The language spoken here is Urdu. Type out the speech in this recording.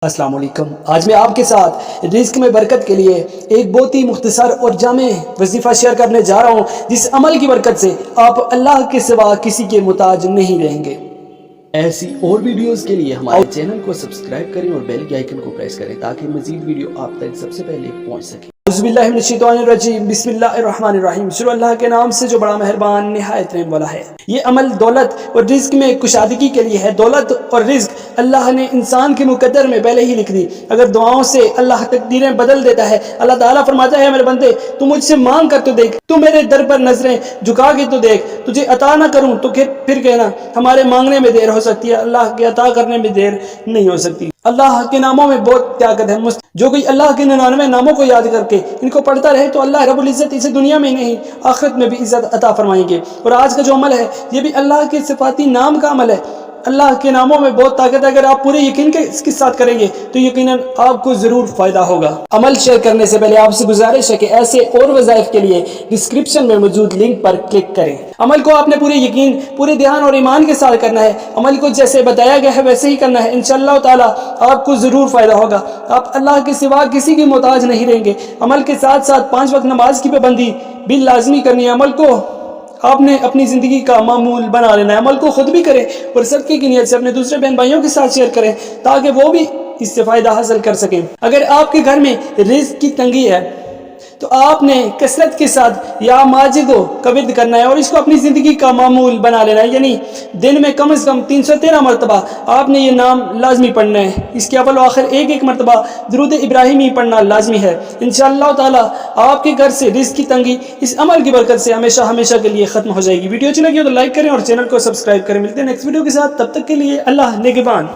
السلام علیکم۔ آج میں آپ کے ساتھ رزق میں برکت کے لیے ایک بہت ہی مختصر اور جامع وظیفہ شیئر کرنے جا رہا ہوں، جس عمل کی برکت سے آپ اللہ کے سوا کسی کے محتاج نہیں رہیں گے۔ ایسی اور ویڈیوز کے لیے ہمارے چینل کو سبسکرائب کریں اور بیل کے آئیکن کو پریس کریں تاکہ مزید ویڈیو آپ تک سب سے پہلے پہنچ سکے۔ اعوذ باللہ من الشیطان الرجیم، بسم اللہ الرحمن الرحیم۔ شروع اللہ کے نام سے جو بڑا مہربان نہایت رحم والا ہے۔ یہ عمل دولت اور رزق میں کشادگی کے لیے ہے۔ دولت اور رزق اللہ نے انسان کے مقدر میں پہلے ہی لکھ دی۔ اگر دعاؤں سے اللہ تقدیریں بدل دیتا ہے۔ اللہ تعالیٰ فرماتا ہے میرے بندے تو مجھ سے مانگ کر تو دیکھ، تو میرے در پر نظریں جھکا کے تو دیکھ، تجھے عطا نہ کروں تو پھر کہنا ہمارے مانگنے میں دیر ہو سکتی ہے، اللہ کے عطا کرنے میں دیر نہیں ہو سکتی۔ اللہ کے ناموں میں بہت طاقت ہے۔ جو کوئی اللہ کے 99 ناموں کو یاد کر کے ان کو پڑھتا رہے تو اللہ رب العزت اسے دنیا میں نہیں آخرت میں بھی عزت عطا فرمائیں گے۔ اور آج کا جو عمل ہے یہ بھی اللہ کے صفاتی نام کا عمل ہے۔ اللہ کے ناموں میں بہت طاقت ہے۔ اگر آپ پورے یقین کے ساتھ کریں گے تو یقیناً آپ کو ضرور فائدہ ہوگا۔ عمل شیئر کرنے سے پہلے آپ سے گزارش ہے کہ ایسے اور وظائف کے لیے ڈسکرپشن میں موجود لنک پر کلک کریں۔ عمل کو آپ نے پورے یقین، پورے دھیان اور ایمان کے ساتھ کرنا ہے۔ عمل کو جیسے بتایا گیا ہے ویسے ہی کرنا ہے۔ انشاءاللہ تعالیٰ آپ کو ضرور فائدہ ہوگا۔ آپ اللہ کے سوا کسی کی محتاج نہیں رہیں گے۔ عمل کے ساتھ ساتھ 5 وقت نماز کی پابندی بھی لازمی کرنی ہے۔ عمل کو آپ نے اپنی زندگی کا معمول بنا لینا ہے۔ عمل کو خود بھی کریں اور صدقے کی نیت سے اپنے دوسرے بہن بھائیوں کے ساتھ شیئر کریں تاکہ وہ بھی اس سے فائدہ حاصل کر سکیں۔ اگر آپ کے گھر میں رزق کی تنگی ہے تو آپ نے کثرت کے ساتھ یا ماجدو کا ورد کرنا ہے اور اس کو اپنی زندگی کا معمول بنا لینا ہے، یعنی دن میں کم از کم 313 مرتبہ آپ نے یہ نام لازمی پڑھنا ہے۔ اس کے اول و آخر ایک مرتبہ درود ابراہیمی پڑھنا لازمی ہے۔ انشاءاللہ تعالیٰ آپ کے گھر سے رزق کی تنگی اس عمل کی برکت سے ہمیشہ کے لیے ختم ہو جائے گی۔ ویڈیو اچھی لگی ہو تو لائک کریں اور چینل کو سبسکرائب کریں۔ ملتے ہیں نیکسٹ ویڈیو کے ساتھ، تب تک کے لیے اللہ نگہبان۔